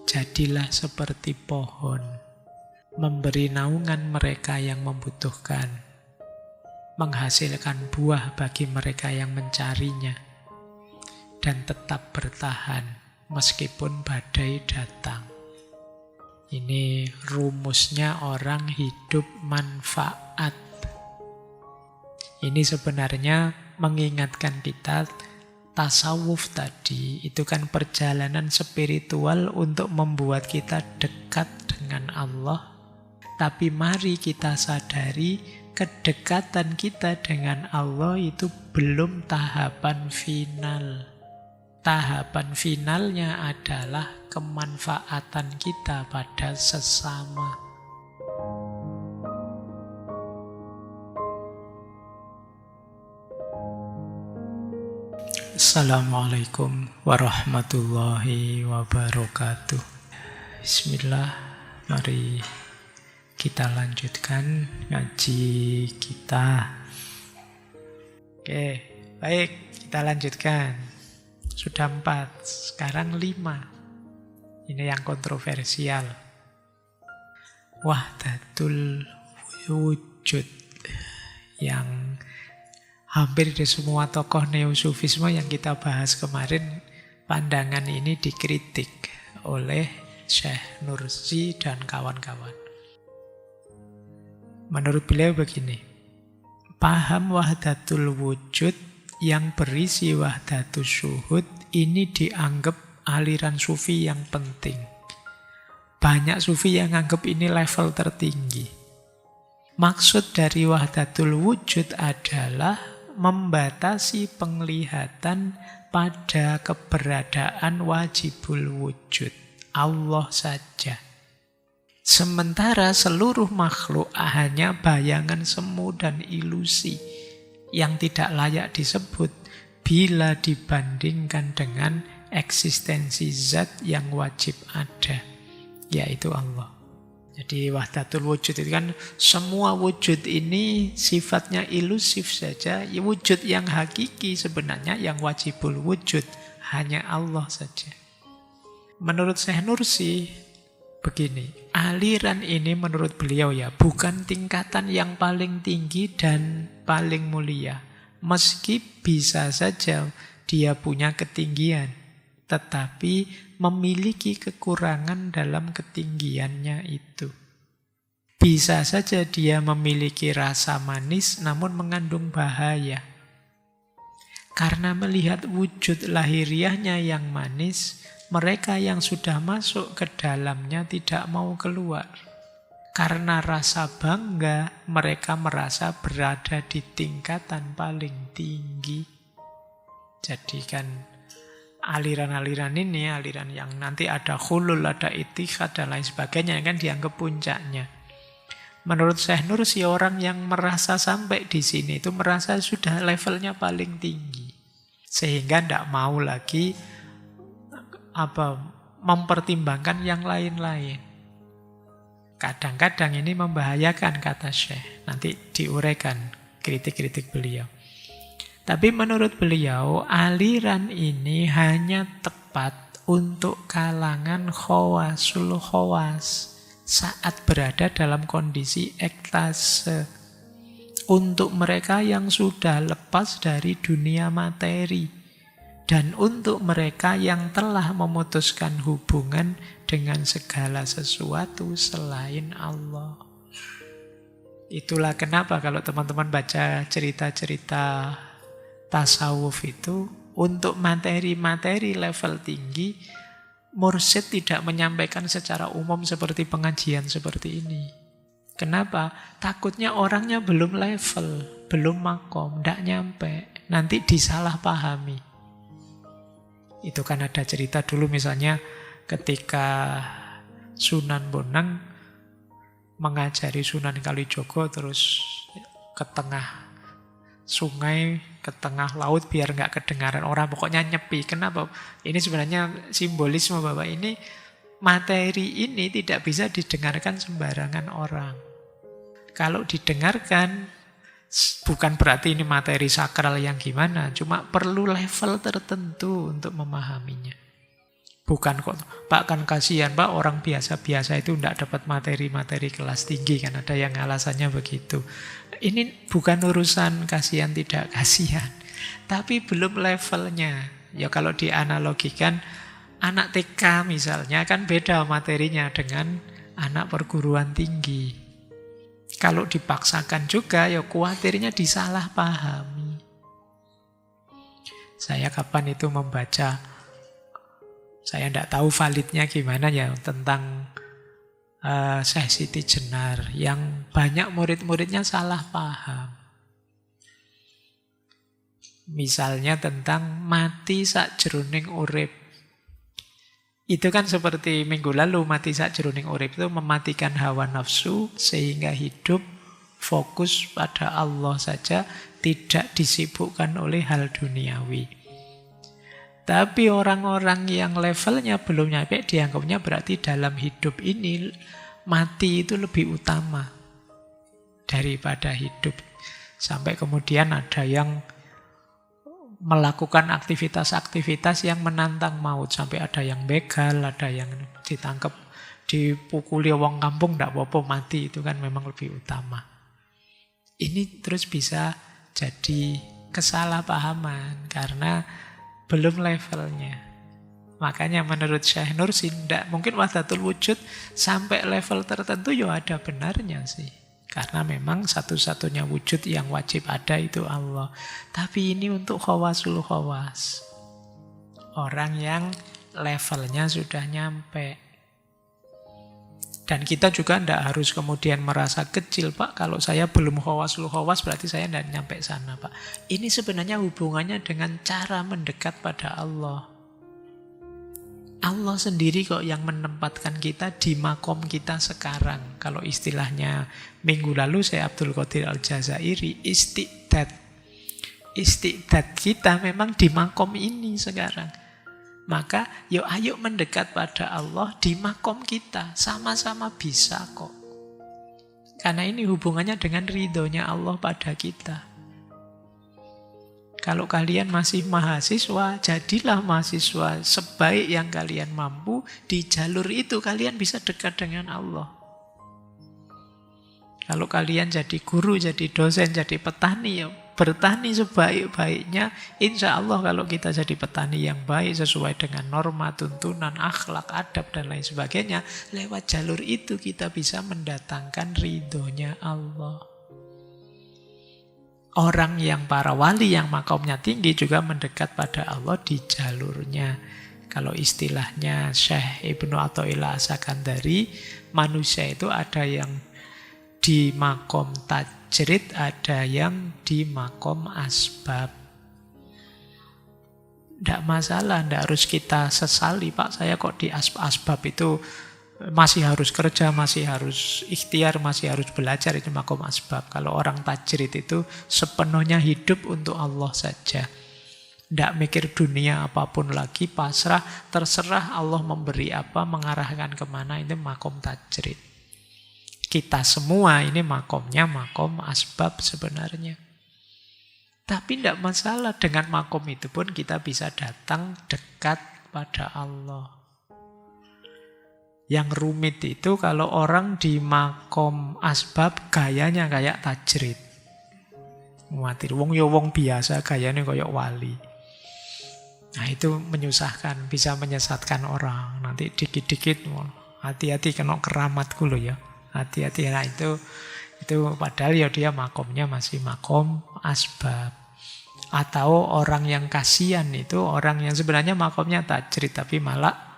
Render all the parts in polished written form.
Jadilah seperti pohon, memberi naungan mereka yang membutuhkan, menghasilkan buah bagi mereka yang mencarinya, dan tetap bertahan meskipun badai datang. Ini rumusnya orang hidup manfaat. Ini sebenarnya mengingatkan kita, tasawuf tadi itu kan perjalanan spiritual untuk membuat kita dekat dengan Allah. Tapi mari kita sadari, kedekatan kita dengan Allah itu belum tahapan final. Tahapan finalnya adalah kemanfaatan kita pada sesama. Assalamualaikum warahmatullahi wabarakatuh. Bismillah, mari kita lanjutkan ngaji kita. Oke, baik, kita lanjutkan. Sudah 4, sekarang 5. Ini yang kontroversial. Wahdatul wujud, yang hampir di semua tokoh neo-sufisme yang kita bahas kemarin, pandangan ini dikritik oleh Syekh Nursi dan kawan-kawan. Menurut beliau begini, paham wahdatul wujud yang berisi wahdatus syuhud ini dianggap aliran sufi yang penting. Banyak sufi yang anggap ini level tertinggi. Maksud dari wahdatul wujud adalah membatasi penglihatan pada keberadaan wajibul wujud, Allah saja. Sementara seluruh makhluk hanya bayangan semu dan ilusi yang tidak layak disebut bila dibandingkan dengan eksistensi zat yang wajib ada, yaitu Allah. Jadi wahdatul wujud itu kan semua wujud ini sifatnya ilusif saja. Wujud yang hakiki sebenarnya yang wajibul wujud hanya Allah saja. Menurut Syekh Nursi begini, aliran ini menurut beliau ya bukan tingkatan yang paling tinggi dan paling mulia. Meski bisa saja dia punya ketinggian, tetapi memiliki kekurangan dalam ketinggiannya itu. Bisa saja dia memiliki rasa manis namun mengandung bahaya. Karena melihat wujud lahiriahnya yang manis, mereka yang sudah masuk ke dalamnya tidak mau keluar. Karena rasa bangga, mereka merasa berada di tingkatan paling tinggi. Jadi kan aliran-aliran ini, aliran yang nanti ada khulul, ada ittihad, dan lain sebagainya, kan dianggap puncaknya. Menurut Syekh Nursi, orang yang merasa sampai di sini itu merasa sudah levelnya paling tinggi. Sehingga tidak mau lagi mempertimbangkan yang lain-lain. Kadang-kadang ini membahayakan, kata Syekh. Nanti diuraikan kritik-kritik beliau. Tapi menurut beliau, aliran ini hanya tepat untuk kalangan khawasul khawas saat berada dalam kondisi ekstase. Untuk mereka yang sudah lepas dari dunia materi. Dan untuk mereka yang telah memutuskan hubungan dengan segala sesuatu selain Allah. Itulah kenapa kalau teman-teman baca cerita-cerita tasawuf itu, untuk materi-materi level tinggi, mursyid tidak menyampaikan secara umum seperti pengajian seperti ini. Kenapa? Takutnya orangnya belum level, belum makom, tidak nyampe. Nanti disalahpahami. Itu kan ada cerita dulu misalnya ketika Sunan Bonang mengajari Sunan Kalijogo terus ke tengah sungai, ke tengah laut biar nggak kedengaran orang, pokoknya nyepi. Kenapa? Ini sebenarnya simbolisme bahwa ini materi ini tidak bisa didengarkan sembarangan orang. Kalau didengarkan, bukan berarti ini materi sakral yang gimana, cuma perlu level tertentu untuk memahaminya. Bukan kok, Pak kan kasihan Pak, orang biasa-biasa itu tidak dapat materi-materi kelas tinggi, kan ada yang alasannya begitu. Ini bukan urusan kasihan tidak kasihan, tapi belum levelnya. Ya kalau dianalogikan, anak TK misalnya kan beda materinya dengan anak perguruan tinggi. Kalau dipaksakan juga, ya khawatirnya disalah pahami. Saya kapan itu membaca, saya tidak tahu validnya gimana ya, tentang Syekh Siti Jenar yang banyak murid-muridnya salah paham. Misalnya tentang mati sakjroning urip. Itu kan seperti minggu lalu, mati sakjroning urip itu mematikan hawa nafsu sehingga hidup fokus pada Allah saja, tidak disibukkan oleh hal duniawi. Tapi orang-orang yang levelnya belum nyampe dianggapnya berarti dalam hidup ini mati itu lebih utama daripada hidup. Sampai kemudian ada yang melakukan aktivitas-aktivitas yang menantang maut. Sampai ada yang begal, ada yang ditangkap, dipukuli wong kampung, tidak apa-apa mati. Itu kan memang lebih utama. Ini terus bisa jadi kesalahpahaman karena belum levelnya. Makanya menurut Syekh Nursi, tidak mungkin wahdatul wujud sampai level tertentu ya ada benarnya sih. Karena memang satu-satunya wujud yang wajib ada itu Allah. Tapi ini untuk khawasul khawas. Orang yang levelnya sudah nyampe. Dan kita juga tidak harus kemudian merasa kecil, Pak. Kalau saya belum khawasul khawas berarti saya tidak nyampe sana, Pak. Ini sebenarnya hubungannya dengan cara mendekat pada Allah. Allah sendiri kok yang menempatkan kita di makom kita sekarang. Kalau istilahnya minggu lalu saya Abdul Qadir Al-Jazairi, istiqdad. Istiqdad kita memang di makom ini sekarang. Maka yuk ayo mendekat pada Allah di makom kita. Sama-sama bisa kok. Karena ini hubungannya dengan ridhonya Allah pada kita. Kalau kalian masih mahasiswa, jadilah mahasiswa sebaik yang kalian mampu. Di jalur itu kalian bisa dekat dengan Allah. Kalau kalian jadi guru, jadi dosen, jadi petani, ya bertani sebaik-baiknya. Insya Allah kalau kita jadi petani yang baik sesuai dengan norma, tuntunan, akhlak, adab, dan lain sebagainya, lewat jalur itu kita bisa mendatangkan ridhonya Allah. Orang yang para wali yang makomnya tinggi juga mendekat pada Allah di jalurnya. Kalau istilahnya Syekh Ibnu Athaillah As-Sakandari, manusia itu ada yang di makom tajrid, ada yang di makom asbab. Tidak masalah, tidak harus kita sesali, Pak, saya kok di asbab itu masih harus kerja, masih harus ikhtiar, masih harus belajar, itu makom asbab. Kalau orang tajrid itu sepenuhnya hidup untuk Allah saja. Tidak mikir dunia apapun lagi, pasrah, terserah Allah memberi apa, mengarahkan kemana, itu makom tajrid. Kita semua ini makomnya makom asbab sebenarnya. Tapi tidak masalah, dengan makom itu pun kita bisa datang dekat pada Allah. Yang rumit itu kalau orang di makom asbab gayanya kayak tajrid. Muatir wong yo wong biasa gayanya kayak wali. Nah itu menyusahkan, bisa menyesatkan orang. Nanti dikit-dikit hati-hati kena keramatku loh ya. Hati-hati. Nah itu padahal ya dia makomnya masih makom asbab. Atau orang yang kasihan itu orang yang sebenarnya makomnya tajrid tapi malah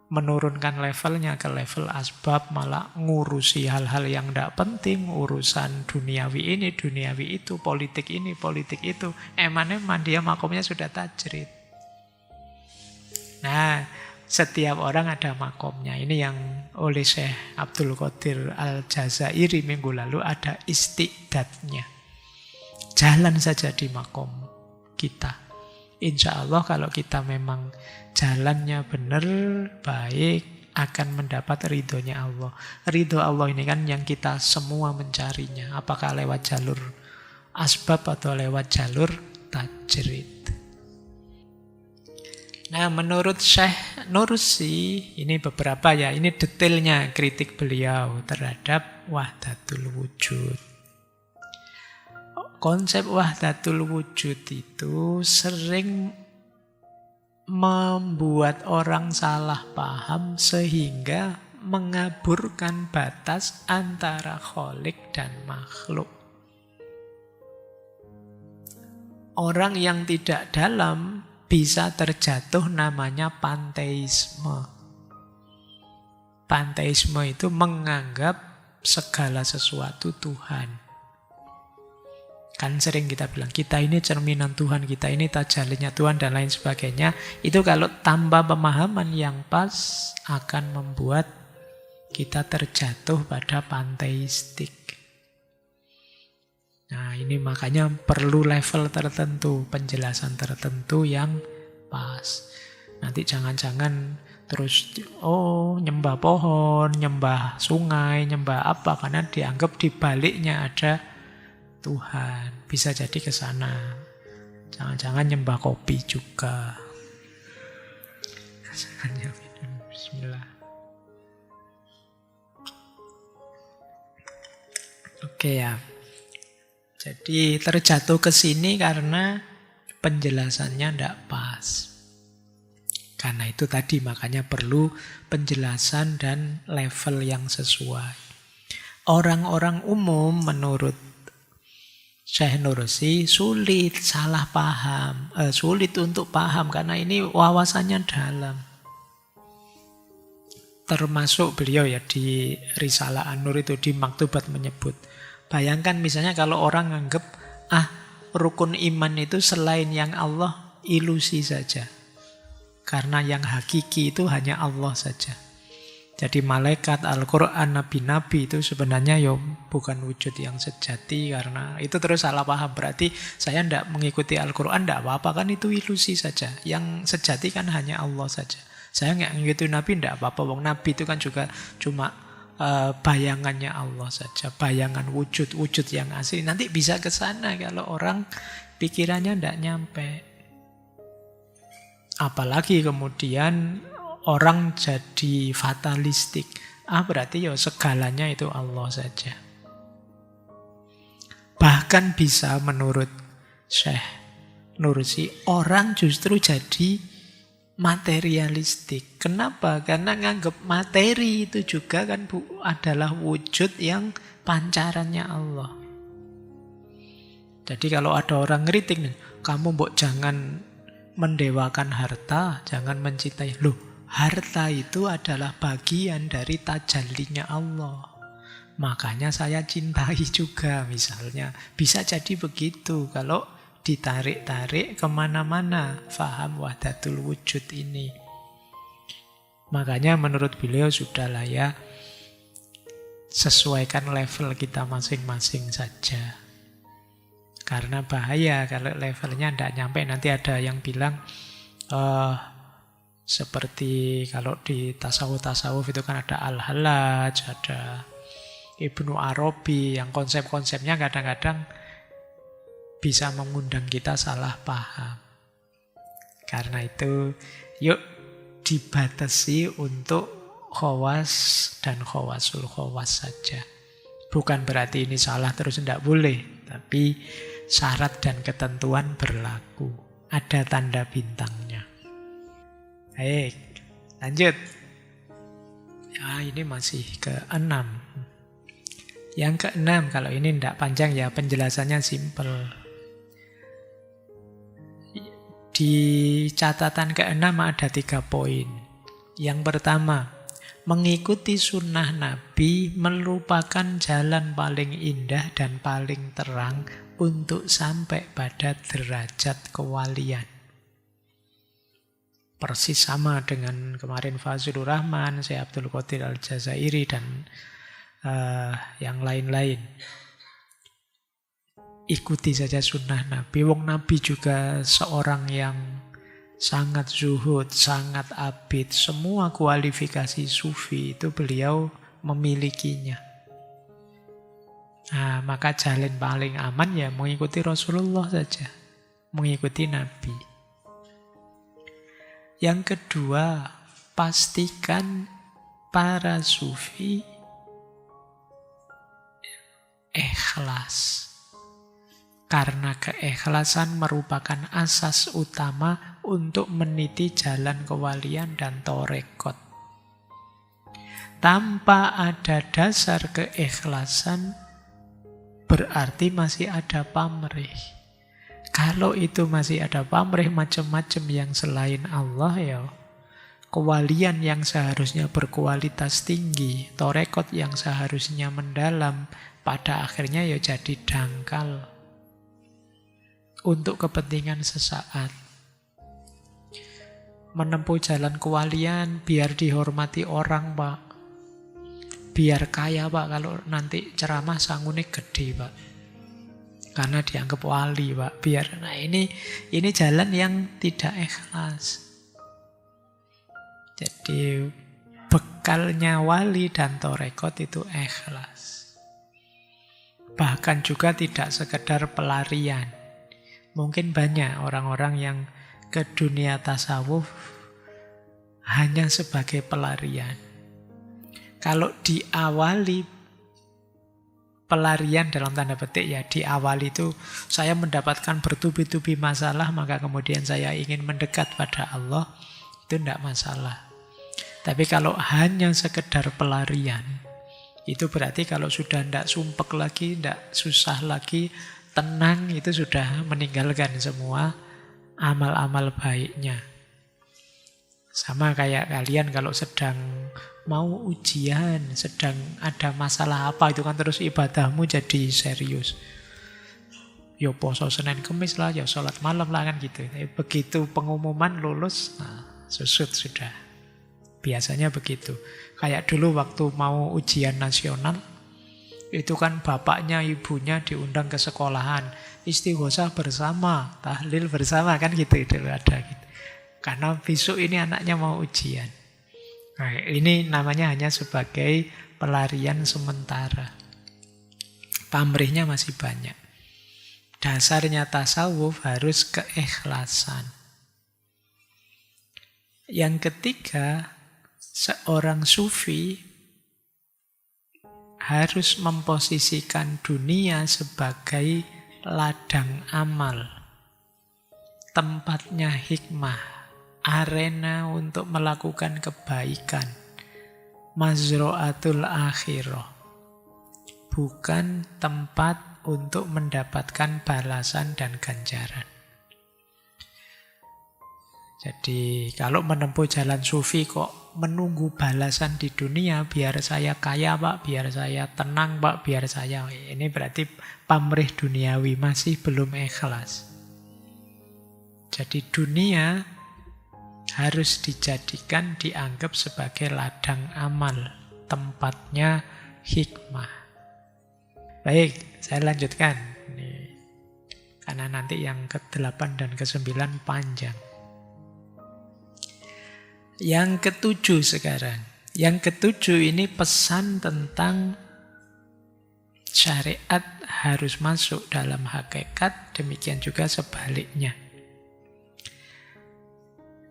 menurunkan levelnya ke level asbab, malah ngurusi hal-hal yang tidak penting, urusan duniawi ini, duniawi itu, politik ini, politik itu. Eman-eman dia makomnya sudah tajrid. Nah, setiap orang ada makomnya. Ini yang oleh Syekh Abdul Qadir Al-Jazairi minggu lalu ada istiqdatnya. Jalan saja di makom kita. Insya Allah kalau kita memang jalannya benar, baik, akan mendapat ridhonya Allah. Ridho Allah ini kan yang kita semua mencarinya. Apakah lewat jalur asbab atau lewat jalur tajrid. Nah, menurut Syekh Nursi, ini beberapa ya, ini detailnya kritik beliau terhadap wahdatul wujud. Konsep wahdatul wujud itu sering membuat orang salah paham sehingga mengaburkan batas antara kholik dan makhluk. Orang yang tidak dalam bisa terjatuh namanya panteisme. Panteisme itu menganggap segala sesuatu Tuhan. Kan sering kita bilang, kita ini cerminan Tuhan, kita ini tajallinya Tuhan, dan lain sebagainya. Itu kalau tanpa pemahaman yang pas akan membuat kita terjatuh pada panteistik. Nah, ini makanya perlu level tertentu, penjelasan tertentu yang pas. Nanti jangan-jangan terus, nyembah pohon, nyembah sungai, nyembah apa, karena dianggap di baliknya ada Tuhan. Bisa jadi ke sana. Jangan-jangan nyembah kopi juga. Bismillah. Oke ya. Jadi terjatuh ke sini karena penjelasannya tidak pas. Karena itu tadi makanya perlu penjelasan dan level yang sesuai. Orang-orang umum menurut Syekh Nursi sulit salah paham, sulit untuk paham karena ini wawasannya dalam. Termasuk beliau ya di Risalah An-Nur itu di Maktubat menyebut. Bayangkan misalnya kalau orang nganggep, rukun iman itu selain yang Allah ilusi saja. Karena yang hakiki itu hanya Allah saja. Jadi malaikat, Al-Quran, nabi-nabi itu sebenarnya bukan wujud yang sejati. Karena itu terus salah paham. Berarti saya tidak mengikuti Al-Quran, tidak apa-apa, kan itu ilusi saja. Yang sejati kan hanya Allah saja. Saya nggak mengikuti nabi, tidak apa-apa. Wong nabi itu kan juga cuma bayangannya Allah saja, bayangan wujud yang asli. Nanti bisa ke sana kalau orang pikirannya tidak nyampe. Apalagi kemudian orang jadi fatalistik. Berarti segalanya itu Allah saja. Bahkan bisa menurut Syekh Nursi, orang justru jadi materialistik. Kenapa? Karena nganggap materi itu juga kan adalah wujud yang pancarannya Allah. Jadi kalau ada orang ngeritik, kamu jangan mendewakan harta, jangan mencintai. Harta itu adalah bagian dari tajallinya Allah. Makanya saya cintai juga misalnya. Bisa jadi begitu kalau ditarik-tarik kemana-mana faham wahdatul wujud ini. Makanya menurut beliau sudahlah ya, sesuaikan level kita masing-masing saja. Karena bahaya kalau levelnya tidak nyampe. Nanti ada yang bilang seperti kalau di tasawuf itu kan ada Al-Hallaj, ada Ibnu Arabi, yang konsep-konsepnya kadang-kadang bisa mengundang kita salah paham. Karena itu, yuk dibatasi untuk khawas dan khawasul khawas saja. Bukan berarti ini salah terus tidak boleh, tapi syarat dan ketentuan berlaku. Ada tanda bintangnya. Baik, lanjut. Ini masih ke-6. Yang ke-6, kalau ini tidak panjang ya, penjelasannya simpel. Di catatan ke-6 ada 3 poin. Yang pertama, mengikuti sunnah Nabi merupakan jalan paling indah dan paling terang untuk sampai pada derajat kewalian. Persis sama dengan kemarin Fazlur Rahman, Syekh Abdul Qadir Al-Jazairi, dan yang lain-lain. Ikuti saja sunnah Nabi. Wong Nabi juga seorang yang sangat zuhud, sangat abid. Semua kualifikasi sufi itu beliau memilikinya. Maka jalan paling aman ya mengikuti Rasulullah saja. Mengikuti Nabi. Yang kedua, pastikan para sufi ikhlas. Karena keikhlasan merupakan asas utama untuk meniti jalan kewalian dan torekot. Tanpa ada dasar keikhlasan, berarti masih ada pamrih. Kalau itu masih ada pamrih macam-macam yang selain Allah, ya kewalian yang seharusnya berkualitas tinggi, torekot yang seharusnya mendalam, pada akhirnya ya jadi dangkal untuk kepentingan sesaat. Menempuh jalan kewalian biar dihormati orang, Pak. Biar kaya, Pak. Kalau nanti ceramah sangune gede, Pak. Karena dianggap wali, Pak. Nah ini jalan yang tidak ikhlas. Jadi bekalnya wali dan torekot itu ikhlas. Bahkan juga tidak sekedar pelarian. Mungkin banyak orang-orang yang ke dunia tasawuf hanya sebagai pelarian. Kalau diawali pelarian dalam tanda petik, ya diawali itu saya mendapatkan bertubi-tubi masalah, maka kemudian saya ingin mendekat pada Allah, itu tidak masalah. Tapi kalau hanya sekedar pelarian, itu berarti kalau sudah tidak sumpek lagi, tidak susah lagi, tenang, itu sudah meninggalkan semua amal-amal baiknya. Sama kayak kalian kalau sedang mau ujian, sedang ada masalah apa, itu kan terus ibadahmu jadi serius. Ya poso Senin Kemis lah, ya sholat malam lah kan gitu. Tapi begitu pengumuman lulus, nah, susut sudah. Biasanya begitu. Kayak dulu waktu mau ujian nasional, itu kan bapaknya, ibunya diundang ke sekolahan. Istighosah bersama, tahlil bersama, kan gitu itu ada gitu. Karena besok ini anaknya mau ujian. Nah, ini namanya hanya sebagai pelarian sementara. Pamrihnya masih banyak. Dasarnya tasawuf harus keikhlasan. Yang ketiga, seorang sufi harus memposisikan dunia sebagai ladang amal, tempatnya hikmah, arena untuk melakukan kebaikan, mazro'atul akhirah, bukan tempat untuk mendapatkan balasan dan ganjaran. Jadi kalau menempuh jalan sufi kok menunggu balasan di dunia, biar saya kaya, Pak, biar saya tenang, Pak, biar saya... Ini berarti pamrih duniawi, masih belum ikhlas. Jadi dunia harus dijadikan, dianggap sebagai ladang amal, tempatnya hikmah. Baik, saya lanjutkan. Ini, karena nanti yang ke-8 dan ke-9 panjang. Yang ke-7 sekarang. Yang ke-7 ini pesan tentang syariat harus masuk dalam hakikat, demikian juga sebaliknya.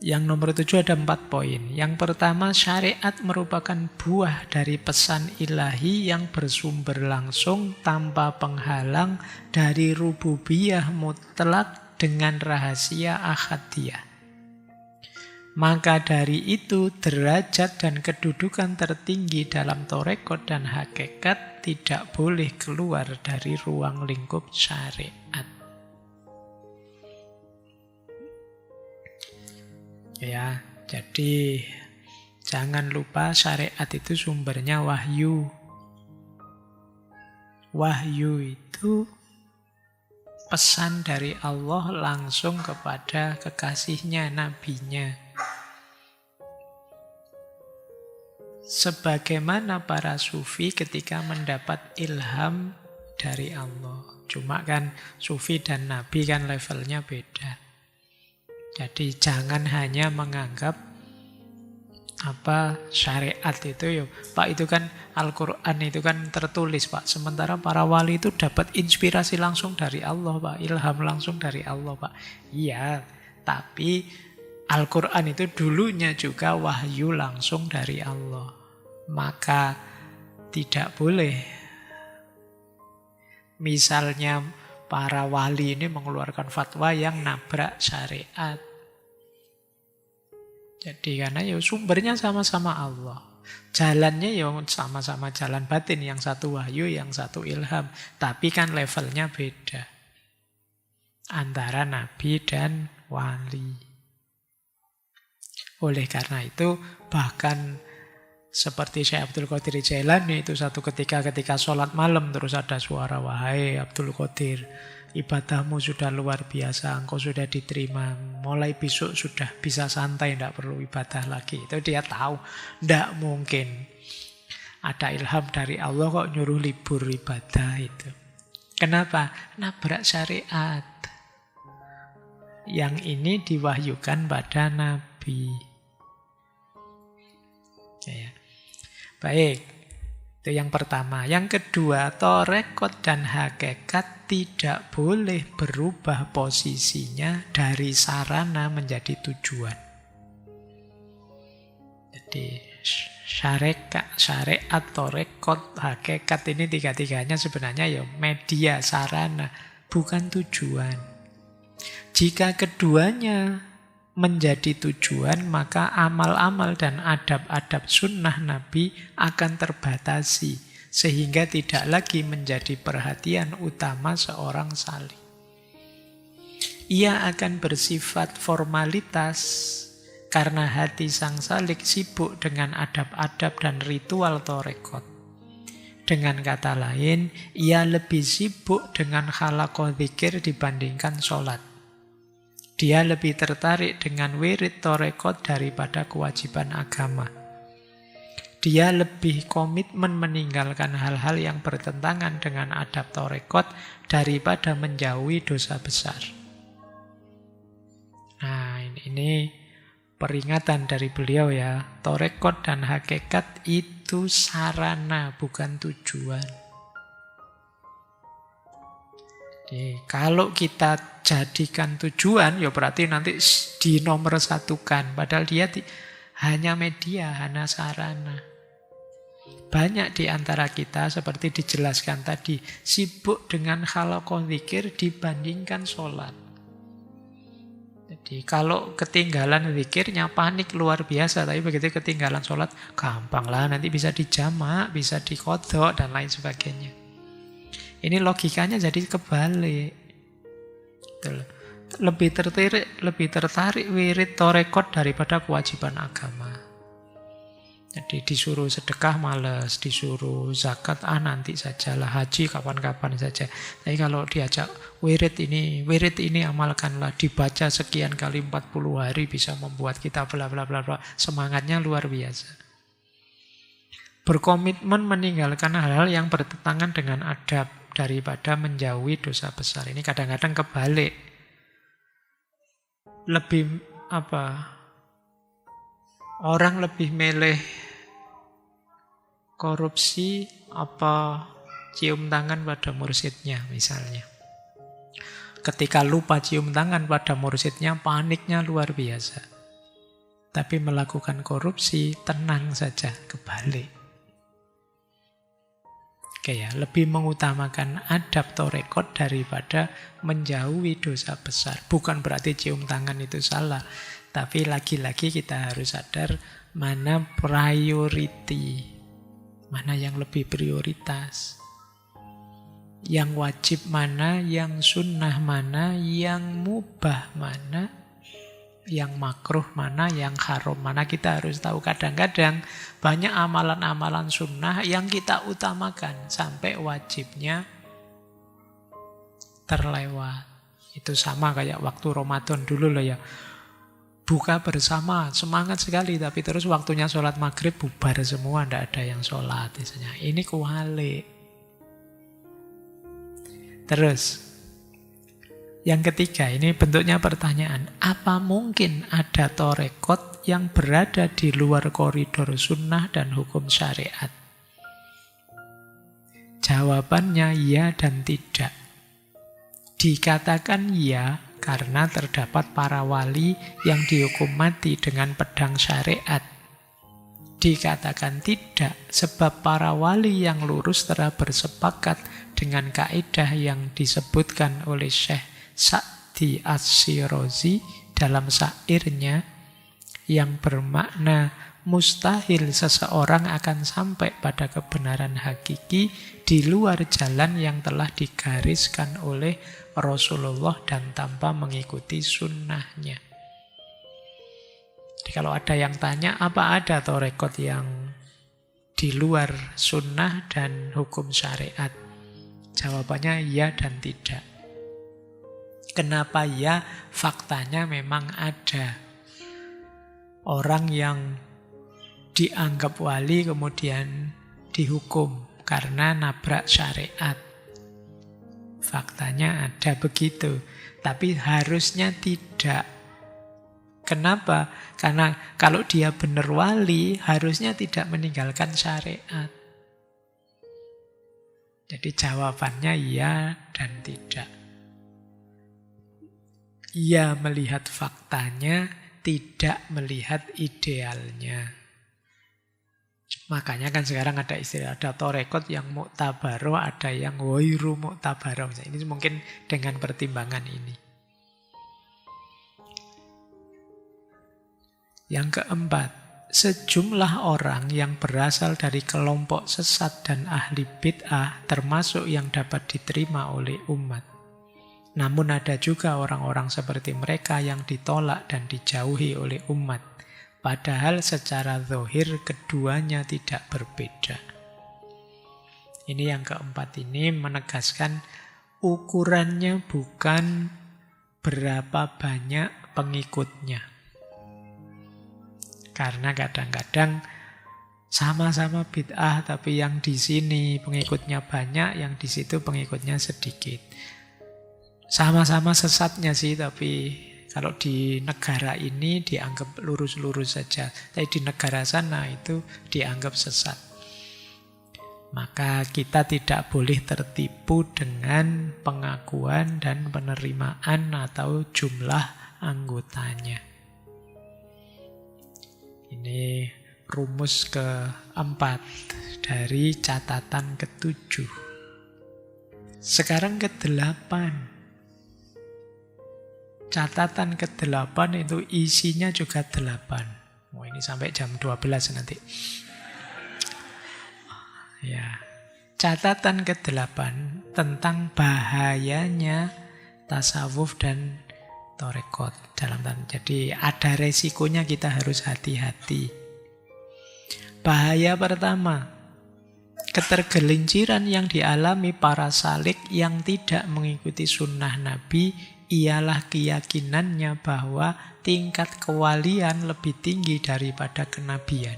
Yang nomor 7 ada 4 poin. Yang pertama, syariat merupakan buah dari pesan ilahi yang bersumber langsung tanpa penghalang dari rububiyah mutlak dengan rahasia ahadiyah. Maka dari itu derajat dan kedudukan tertinggi dalam torekot dan hakikat tidak boleh keluar dari ruang lingkup syariat. Ya, jadi jangan lupa syariat itu sumbernya wahyu. Wahyu itu pesan dari Allah langsung kepada kekasihnya, nabinya. Sebagaimana para sufi ketika mendapat ilham dari Allah. Cuma kan sufi dan nabi kan levelnya beda. Jadi jangan hanya menganggap syariat itu, Pak, itu kan Al-Quran itu kan tertulis, Pak. Sementara para wali itu dapat inspirasi langsung dari Allah, Pak. Ilham langsung dari Allah, Pak. Iya, tapi Al-Quran itu dulunya juga wahyu langsung dari Allah. Maka tidak boleh misalnya para wali ini mengeluarkan fatwa yang nabrak syariat. Jadi karena ya sumbernya sama-sama Allah. Jalannya ya sama-sama jalan batin. Yang satu wahyu, yang satu ilham. Tapi kan levelnya beda. Antara nabi dan wali. Oleh karena itu, bahkan seperti Syekh Abdul Qadir Jailani itu satu ketika sholat malam terus ada suara, "Wahai Abdul Qadir, ibadahmu sudah luar biasa, engkau sudah diterima. Mulai besok sudah bisa santai, tidak perlu ibadah lagi." Itu dia tahu, tidak mungkin ada ilham dari Allah kok nyuruh libur ibadah itu. Kenapa? Nabrak syariat. Yang ini diwahyukan pada Nabi. Ya. Baik, itu yang pertama. Yang kedua, torekot dan hakikat tidak boleh berubah posisinya dari sarana menjadi tujuan. Jadi syariat, torekot, hakikat ini tiga-tiganya sebenarnya ya media, sarana, bukan tujuan. Jika keduanya menjadi tujuan, maka amal-amal dan adab-adab sunnah Nabi akan terbatasi, sehingga tidak lagi menjadi perhatian utama seorang salih. Ia akan bersifat formalitas, karena hati sang salik sibuk dengan adab-adab dan ritual torekot. Dengan kata lain, ia lebih sibuk dengan khalaqah dzikir dibandingkan sholat. Dia lebih tertarik dengan wirid torekot daripada kewajiban agama. Dia lebih komitmen meninggalkan hal-hal yang bertentangan dengan adab torekot daripada menjauhi dosa besar. Nah, ini peringatan dari beliau ya. Torekot dan hakikat itu sarana, bukan tujuan. Jadi, kalau kita jadikan tujuan, ya berarti nanti dinomor satukan. Padahal dia hanya media, hanya sarana. Banyak di antara kita, seperti dijelaskan tadi, sibuk dengan khalaqah dzikir dibandingkan sholat. Jadi kalau ketinggalan dzikirnya panik luar biasa, tapi begitu ketinggalan sholat, gampang lah, nanti bisa dijamak, bisa diqodho, dan lain sebagainya. Ini logikanya jadi kebalik. Lebih tertarik wirid torekot daripada kewajiban agama. Jadi disuruh sedekah males, disuruh zakat nanti sajalah, haji kapan-kapan saja. Tapi kalau diajak wirid ini amalkanlah, dibaca sekian kali 40 hari bisa membuat kita bla bla bla bla. Semangatnya luar biasa. Berkomitmen meninggalkan hal-hal yang bertentangan dengan adab daripada menjauhi dosa besar. Ini kadang-kadang kebalik. Orang lebih milih korupsi apa cium tangan pada mursyidnya misalnya. Ketika lupa cium tangan pada mursyidnya, paniknya luar biasa. Tapi melakukan korupsi, tenang saja, kebalik. Lebih mengutamakan adab torekot daripada menjauhi dosa besar. Bukan berarti cium tangan itu salah, tapi lagi-lagi kita harus sadar mana priority, mana yang lebih prioritas, yang wajib mana, yang sunnah mana, yang mubah mana, yang makruh mana, yang haram mana. Kita harus tahu. Kadang-kadang banyak amalan-amalan sunnah yang kita utamakan sampai wajibnya terlewat. Itu sama kayak waktu Ramadan dulu loh ya. Buka bersama, semangat sekali, tapi terus waktunya sholat maghrib bubar semua, tidak ada yang sholat. Misalnya. Ini kewalik. Terus yang ketiga, ini bentuknya pertanyaan. Apa mungkin ada torekot yang berada di luar koridor sunnah dan hukum syariat? Jawabannya ya dan tidak. Dikatakan ya karena terdapat para wali yang dihukum mati dengan pedang syariat. Dikatakan tidak, sebab para wali yang lurus telah bersepakat dengan kaidah yang disebutkan oleh Syekh Sa'di As-Syirazi dalam syairnya yang bermakna mustahil seseorang akan sampai pada kebenaran hakiki di luar jalan yang telah digariskan oleh Rasulullah dan tanpa mengikuti sunnahnya. Jadi kalau ada yang tanya, apa ada tarekat yang di luar sunnah dan hukum syariat? Jawabannya ya dan tidak. Kenapa ya? Faktanya memang ada. Orang yang dianggap wali kemudian dihukum karena nabrak syariat. Faktanya ada begitu. Tapi harusnya tidak. Kenapa? Karena kalau dia benar wali, harusnya tidak meninggalkan syariat. Jadi jawabannya ya dan tidak. Ya melihat faktanya, tidak melihat idealnya. Makanya kan sekarang ada istilah, ada tarekat yang mu'tabaro, ada yang wairu mu'tabaro. Ini mungkin dengan pertimbangan ini. Yang keempat, sejumlah orang yang berasal dari kelompok sesat dan ahli bid'ah termasuk yang dapat diterima oleh umat. Namun ada juga orang-orang seperti mereka yang ditolak dan dijauhi oleh umat. Padahal secara zahir keduanya tidak berbeda. Ini yang keempat ini menegaskan ukurannya bukan berapa banyak pengikutnya. Karena kadang-kadang sama-sama bid'ah tapi yang di sini pengikutnya banyak, yang di situ pengikutnya sedikit. Sama-sama sesatnya sih, tapi kalau di negara ini dianggap lurus-lurus saja. Tapi di negara sana itu dianggap sesat. Maka kita tidak boleh tertipu dengan pengakuan dan penerimaan atau jumlah anggotanya. Ini rumus keempat dari catatan ketujuh. Sekarang ke-8. Catatan ke-8 itu isinya juga 8. Oh, ini sampai jam 12 nanti. Ya. Catatan ke-8 tentang bahayanya tasawuf dan tarekat dalam tanda. Jadi ada resikonya, kita harus hati-hati. Bahaya pertama, ketergelinciran yang dialami para salik yang tidak mengikuti sunnah Nabi ialah keyakinannya bahwa tingkat kewalian lebih tinggi daripada kenabian.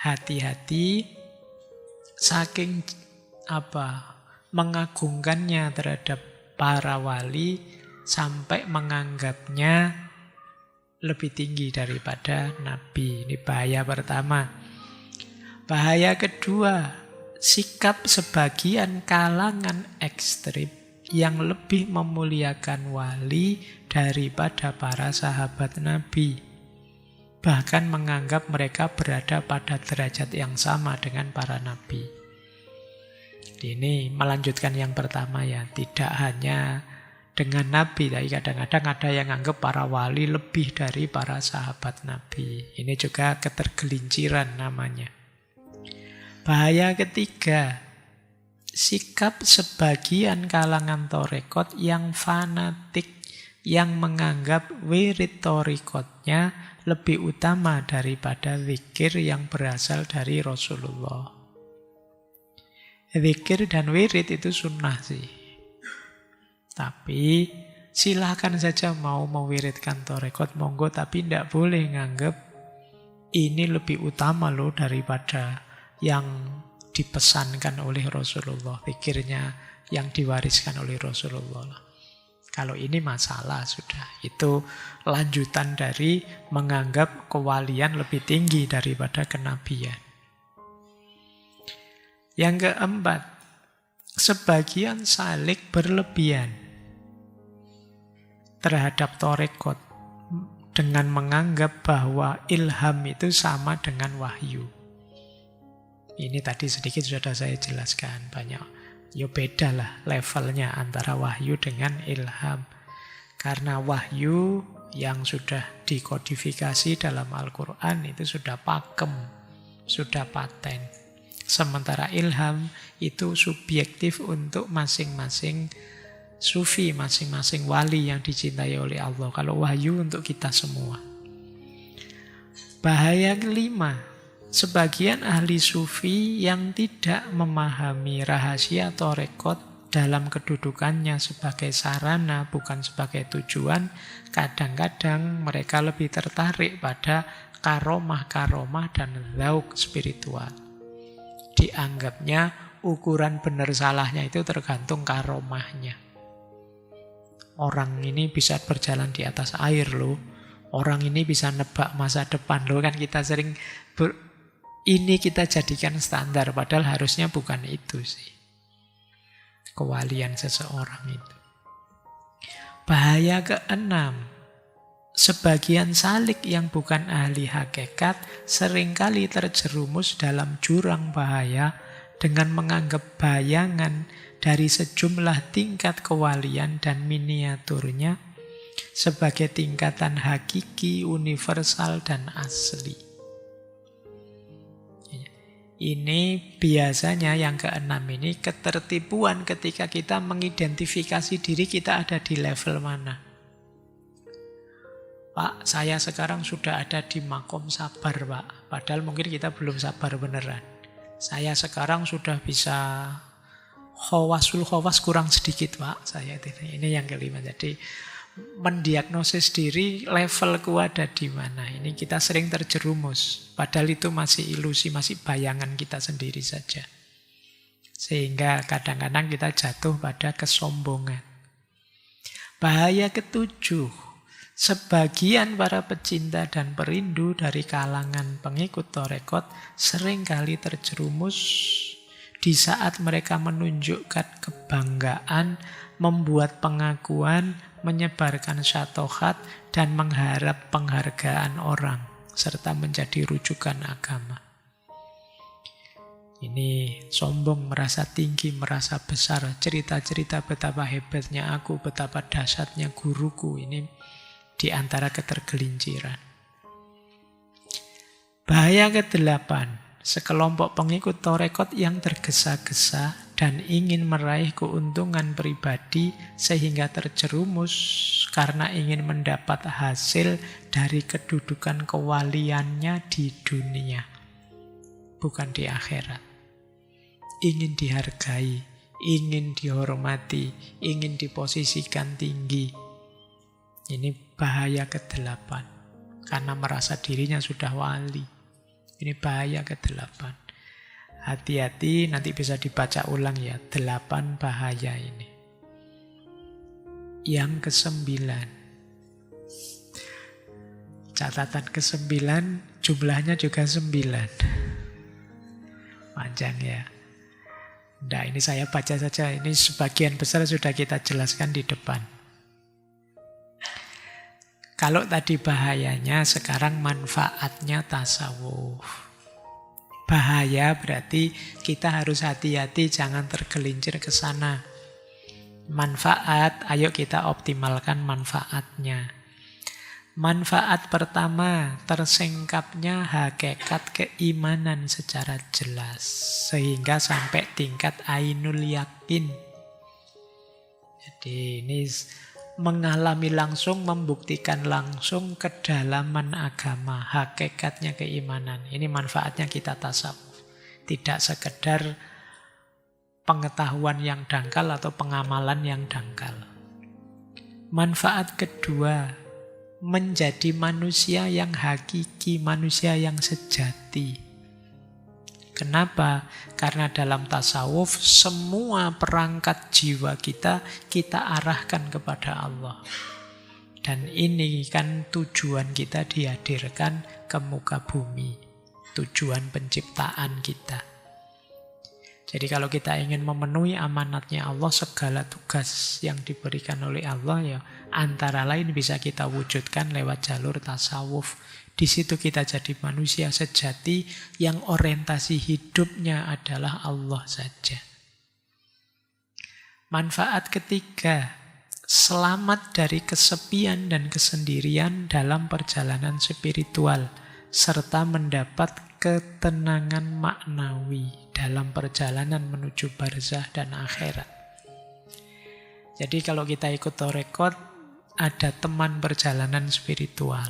Hati-hati, saking mengagungkannya terhadap para wali sampai menganggapnya lebih tinggi daripada Nabi. Ini bahaya pertama. Bahaya kedua, sikap sebagian kalangan ekstrim yang lebih memuliakan wali daripada para sahabat Nabi. Bahkan menganggap mereka berada pada derajat yang sama dengan para Nabi. Ini melanjutkan yang pertama ya. Tidak hanya dengan Nabi, tapi kadang-kadang ada yang anggap para wali lebih dari para sahabat Nabi. Ini juga ketergelinciran namanya. Bahaya ketiga, sikap sebagian kalangan tarekat yang fanatik, yang menganggap wirid tarekatnya lebih utama daripada zikir yang berasal dari Rasulullah. Zikir dan wirid itu sunnah sih. Tapi silahkan saja mau mewiridkan tarekat, monggo, tapi tidak boleh nganggap ini lebih utama loh daripada yang dipesankan oleh Rasulullah, pikirnya yang diwariskan oleh Rasulullah. Kalau ini masalah sudah. Itu lanjutan dari menganggap kewalian lebih tinggi daripada kenabian. Yang keempat, sebagian salik berlebihan. terhadap tarekat dengan menganggap bahwa ilham itu sama dengan wahyu. Ini tadi sedikit sudah saya jelaskan banyak. Ya beda lah levelnya antara wahyu dengan ilham. Karena wahyu yang sudah dikodifikasi dalam Al-Quran itu sudah pakem, sudah paten. Sementara ilham itu subjektif untuk masing-masing sufi, masing-masing wali yang dicintai oleh Allah. Kalau wahyu untuk kita semua. Bahaya kelima, sebagian ahli sufi yang tidak memahami rahasia tarekat dalam kedudukannya sebagai sarana bukan sebagai tujuan, kadang-kadang mereka lebih tertarik pada karomah-karomah dan zauk spiritual. Dianggapnya ukuran benar salahnya itu tergantung karomahnya. Orang ini bisa berjalan di atas air loh. Orang ini bisa nebak masa depan loh. Kan kita sering ini kita jadikan standar. Padahal harusnya bukan itu sih. Kewalian seseorang itu. Bahaya keenam. Sebagian salik yang bukan ahli hakikat seringkali terjerumus dalam jurang bahaya dengan menganggap bayangan dari sejumlah tingkat kewalian dan miniaturnya sebagai tingkatan hakiki, universal, dan asli. Ini biasanya yang keenam ini ketertipuan ketika kita mengidentifikasi diri kita ada di level mana. Pak, saya sekarang sudah ada di makom sabar, Pak. Padahal mungkin kita belum sabar beneran. Saya sekarang sudah bisa khawasul khawas kurang sedikit, Pak. Saya ini yang kelima. Jadi mendiagnosis diri levelku ada di mana. Ini kita sering terjerumus. Padahal itu masih ilusi, masih bayangan kita sendiri saja. Sehingga kadang-kadang kita jatuh pada kesombongan. Bahaya ketujuh. Sebagian para pecinta dan perindu dari kalangan pengikut tarekat seringkali terjerumus di saat mereka menunjukkan kebanggaan, membuat pengakuan, menyebarkan syatohat, dan mengharap penghargaan orang, serta menjadi rujukan agama. Ini sombong, merasa tinggi, merasa besar, cerita-cerita betapa hebatnya aku, betapa dahsyatnya guruku, ini di antara ketergelinciran. Bahaya ke-8, sekelompok pengikut tarekat yang tergesa-gesa dan ingin meraih keuntungan pribadi sehingga terjerumus karena ingin mendapat hasil dari kedudukan kewaliannya di dunia, bukan di akhirat. Ingin dihargai, ingin dihormati, ingin diposisikan tinggi. Ini bahaya ke-8. Karena merasa dirinya sudah wali. Ini bahaya ke-8. Hati-hati, nanti bisa dibaca ulang ya. 8 bahaya ini. Yang ke-9. Catatan ke-9, jumlahnya juga 9. Panjang ya. Nah, ini saya baca saja. Ini sebagian besar sudah kita jelaskan di depan. Kalau tadi bahayanya, sekarang manfaatnya tasawuf. Bahaya berarti kita harus hati-hati, jangan tergelincir ke sana. Manfaat, ayo kita optimalkan manfaatnya. Manfaat pertama, tersingkapnya hakikat keimanan secara jelas. Sehingga sampai tingkat ainul yakin. Jadi ini mengalami langsung, membuktikan langsung kedalaman agama, hakikatnya keimanan. Ini manfaatnya kita tasawuf. Tidak sekedar pengetahuan yang dangkal atau pengamalan yang dangkal. Manfaat kedua, menjadi manusia yang hakiki, manusia yang sejati. Kenapa? Karena dalam tasawuf semua perangkat jiwa kita arahkan kepada Allah. Dan ini kan tujuan kita dihadirkan ke muka bumi. Tujuan penciptaan kita. Jadi kalau kita ingin memenuhi amanatnya Allah, segala tugas yang diberikan oleh Allah ya antara lain bisa kita wujudkan lewat jalur tasawuf. Di situ kita jadi manusia sejati yang orientasi hidupnya adalah Allah saja. Manfaat ketiga, selamat dari kesepian dan kesendirian dalam perjalanan spiritual, serta mendapat ketenangan maknawi dalam perjalanan menuju barzah dan akhirat. Jadi kalau kita ikut tarekat, ada teman perjalanan spiritual.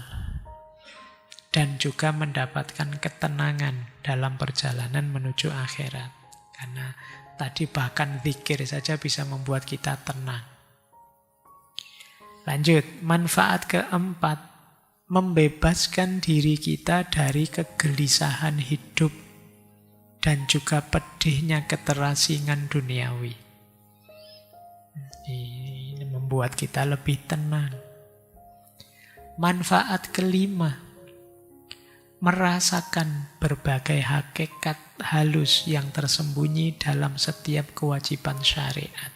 Dan juga mendapatkan ketenangan dalam perjalanan menuju akhirat. Karena tadi bahkan zikir saja bisa membuat kita tenang. Lanjut, manfaat keempat, membebaskan diri kita dari kegelisahan hidup dan juga pedihnya keterasingan duniawi. Ini membuat kita lebih tenang. Manfaat kelima, merasakan berbagai hakikat halus yang tersembunyi dalam setiap kewajiban syariat.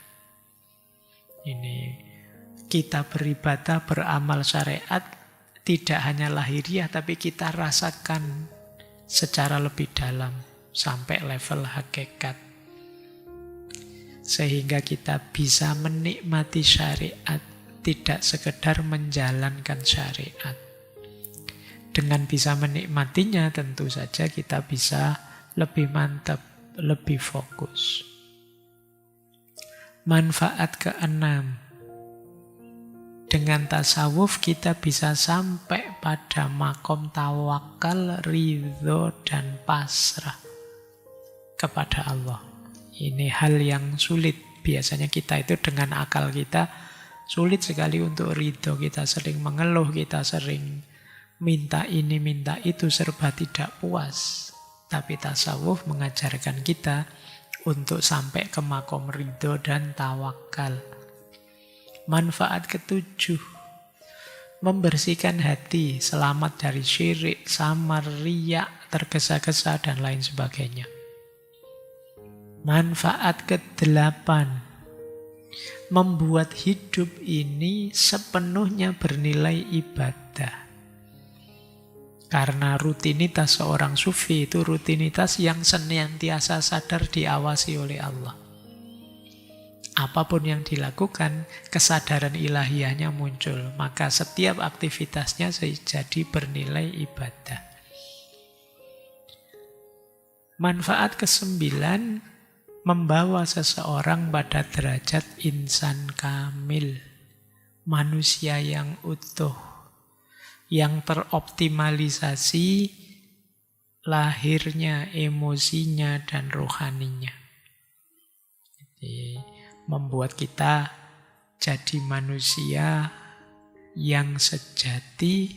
Ini kita beribadah, beramal syariat tidak hanya lahiriah, tapi kita rasakan secara lebih dalam sampai level hakikat. Sehingga kita bisa menikmati syariat, tidak sekedar menjalankan syariat. Dengan bisa menikmatinya tentu saja kita bisa lebih mantap, lebih fokus. Manfaat keenam, dengan tasawuf kita bisa sampai pada makom tawakal, ridho, dan pasrah kepada Allah. Ini hal yang sulit. Biasanya kita itu dengan akal kita sulit sekali untuk ridho. Kita sering mengeluh, kita sering minta ini, minta itu, serba tidak puas. Tapi tasawuf mengajarkan kita untuk sampai ke makom ridho dan tawakal. Manfaat ketujuh, membersihkan hati, selamat dari syirik, samar, riya, tergesa-gesa, dan lain sebagainya. Manfaat kedelapan, membuat hidup ini sepenuhnya bernilai ibadah. Karena rutinitas seorang sufi itu rutinitas yang senantiasa sadar diawasi oleh Allah. Apapun yang dilakukan, kesadaran ilahiyahnya muncul. Maka setiap aktivitasnya jadi bernilai ibadah. Manfaat kesembilan, membawa seseorang pada derajat insan kamil. Manusia yang utuh, yang teroptimalisasi lahirnya, emosinya, dan rohaninya. Jadi, membuat kita jadi manusia yang sejati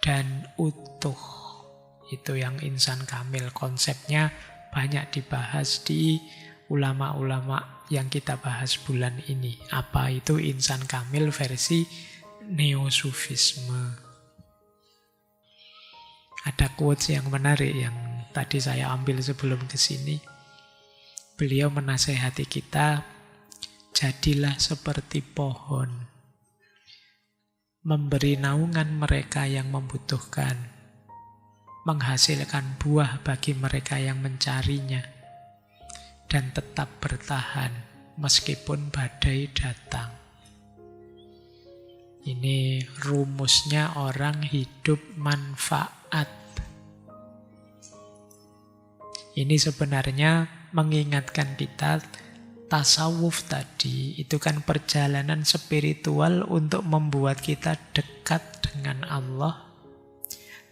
dan utuh. Itu yang insan kamil. Konsepnya banyak dibahas di ulama-ulama yang kita bahas bulan ini. Apa itu insan kamil versi neo-sufisme. Ada quotes yang menarik yang tadi saya ambil sebelum ke sini. Beliau menasehati kita, jadilah seperti pohon, memberi naungan mereka yang membutuhkan, menghasilkan buah bagi mereka yang mencarinya, dan tetap bertahan meskipun badai datang. Ini rumusnya orang hidup manfaat. Ini sebenarnya mengingatkan kita, tasawuf tadi itu kan perjalanan spiritual untuk membuat kita dekat dengan Allah.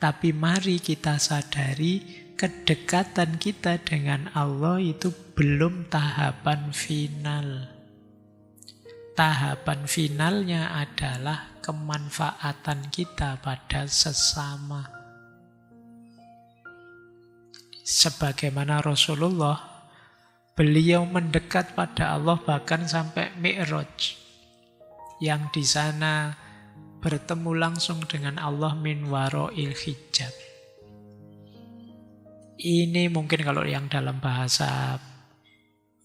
Tapi mari kita sadari kedekatan kita dengan Allah itu belum tahapan final. Tahapan finalnya adalah kemanfaatan kita pada sesama. Sebagaimana Rasulullah, beliau mendekat pada Allah bahkan sampai Mi'raj, yang di sana bertemu langsung dengan Allah min wara'il hijab. Ini mungkin kalau yang dalam bahasa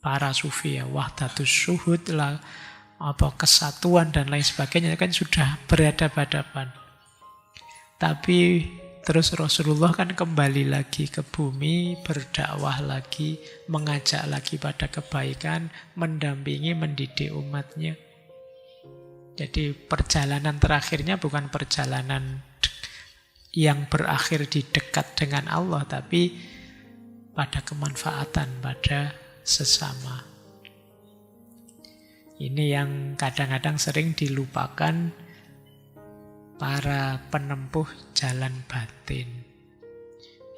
para sufi ya, wahdatus syuhud lah, apa kesatuan dan lain sebagainya kan sudah berhadapan-hadapan. Tapi terus Rasulullah kan kembali lagi ke bumi, berdakwah lagi, mengajak lagi pada kebaikan, mendampingi, mendidik umatnya. Jadi perjalanan terakhirnya bukan perjalanan yang berakhir di dekat dengan Allah, tapi pada kemanfaatan, pada sesama. Ini yang kadang-kadang sering dilupakan para penempuh jalan batin.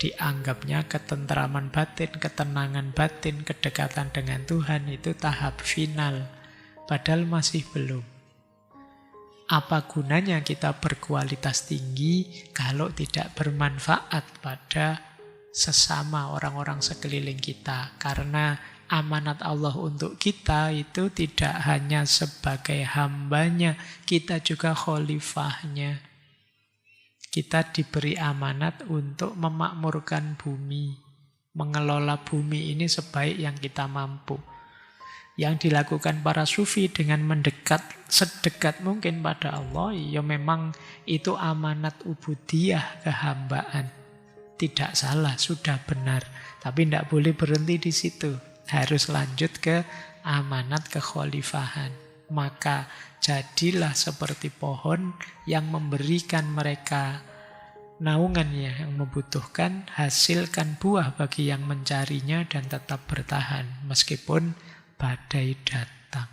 Dianggapnya ketentraman batin, ketenangan batin, kedekatan dengan Tuhan itu tahap final. Padahal masih belum. Apa gunanya kita berkualitas tinggi kalau tidak bermanfaat pada sesama orang-orang sekeliling kita? Karena amanat Allah untuk kita itu tidak hanya sebagai hambanya, kita juga khalifahnya. Kita diberi amanat untuk memakmurkan bumi, mengelola bumi ini sebaik yang kita mampu. Yang dilakukan para sufi dengan mendekat sedekat mungkin pada Allah, ya memang itu amanat ubudiyah, kehambaan. Tidak salah, sudah benar. Tapi tidak boleh berhenti di situ. Harus lanjut ke amanat kekhalifahan. Maka jadilah seperti pohon yang memberikan mereka naungannya yang membutuhkan, hasilkan buah bagi yang mencarinya dan tetap bertahan meskipun badai datang.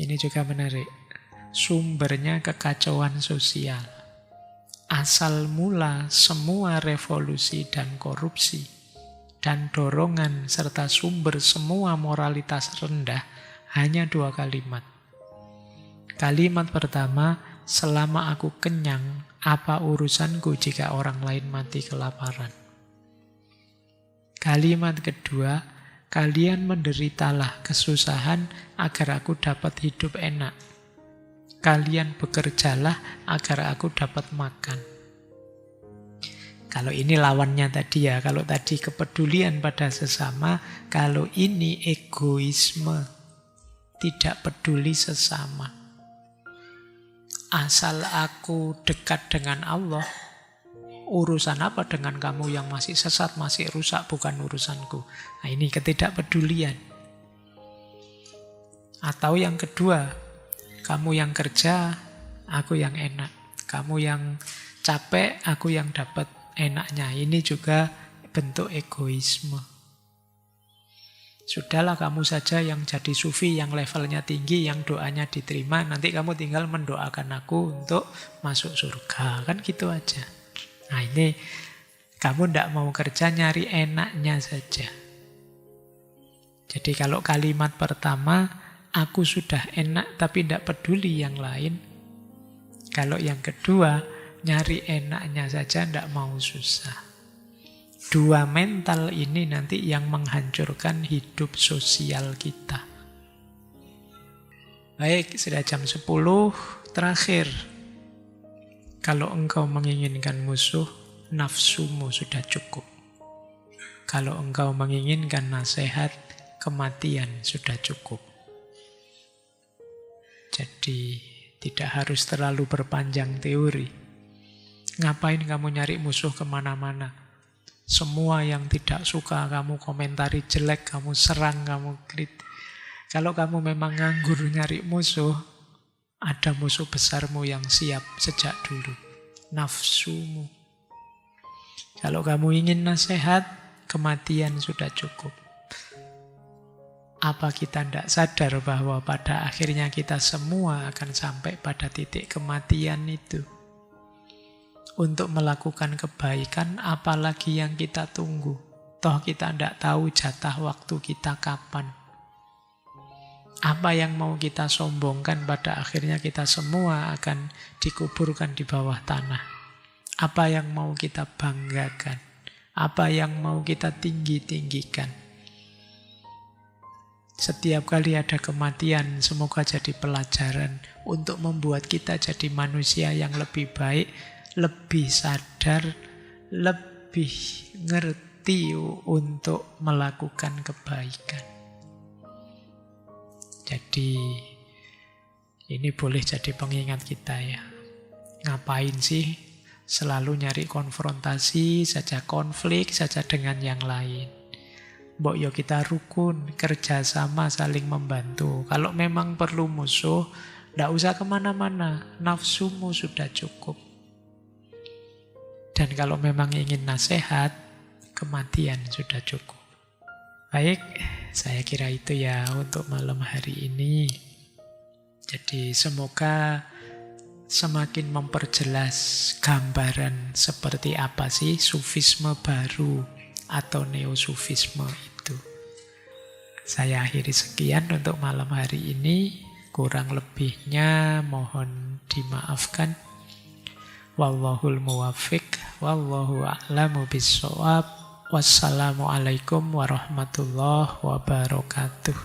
Ini juga menarik. Sumbernya kekacauan sosial. Asal mula semua revolusi dan korupsi dan dorongan serta sumber semua moralitas rendah hanya 2 kalimat. Kalimat pertama, selama aku kenyang, apa urusanku jika orang lain mati kelaparan? Kalimat kedua, kalian menderitalah kesusahan agar aku dapat hidup enak. Kalian bekerjalah agar aku dapat makan. Kalau ini lawannya tadi ya, kalau tadi kepedulian pada sesama, kalau ini egoisme, tidak peduli sesama. Asal aku dekat dengan Allah, urusan apa dengan kamu yang masih sesat, masih rusak, bukan urusanku. Nah ini ketidakpedulian. Atau yang kedua, kamu yang kerja, aku yang enak. Kamu yang capek, aku yang dapat enaknya. Ini juga bentuk egoisme. Sudahlah kamu saja yang jadi sufi, yang levelnya tinggi, yang doanya diterima. Nanti kamu tinggal mendoakan aku untuk masuk surga. Kan gitu aja. Nah ini kamu tidak mau kerja, nyari enaknya saja. Jadi kalau kalimat pertama, aku sudah enak tapi tidak peduli yang lain. Kalau yang kedua, nyari enaknya saja, tidak mau susah. Dua mental ini nanti yang menghancurkan hidup sosial kita. Baik, sudah jam 10, terakhir. Kalau engkau menginginkan musuh, nafsumu sudah cukup. Kalau engkau menginginkan nasihat, kematian sudah cukup. Jadi tidak harus terlalu berpanjang teori. Ngapain kamu nyari musuh kemana-mana? Semua yang tidak suka kamu komentari jelek, kamu serang, kamu kritik. Kalau kamu memang nganggur nyari musuh, ada musuh besarmu yang siap sejak dulu. Nafsumu. Kalau kamu ingin nasihat, kematian sudah cukup. Apa kita tidak sadar bahwa pada akhirnya kita semua akan sampai pada titik kematian itu? Untuk melakukan kebaikan, apalagi yang kita tunggu? Toh kita tidak tahu jatah waktu kita kapan. Apa yang mau kita sombongkan, pada akhirnya kita semua akan dikuburkan di bawah tanah. Apa yang mau kita banggakan? Apa yang mau kita tinggi-tinggikan? Setiap kali ada kematian, semoga jadi pelajaran untuk membuat kita jadi manusia yang lebih baik, lebih sadar, lebih ngerti berhenti untuk melakukan kebaikan. Jadi ini boleh jadi pengingat kita ya. Ngapain sih selalu nyari konfrontasi saja, konflik saja dengan yang lain? Mbok yo kita rukun, kerjasama, saling membantu. Kalau memang perlu musuh, ndak usah kemana-mana, nafsumu sudah cukup. Dan kalau memang ingin nasihat, kematian sudah cukup. Baik, saya kira itu ya untuk malam hari ini. Jadi semoga semakin memperjelas gambaran seperti apa sih sufisme baru atau neosufisme itu. Saya akhiri sekian untuk malam hari ini. Kurang lebihnya mohon dimaafkan. Wallahul muwaffiq, wallahu a'lamu bissawab. Wassalamualaikum warahmatullahi wabarakatuh.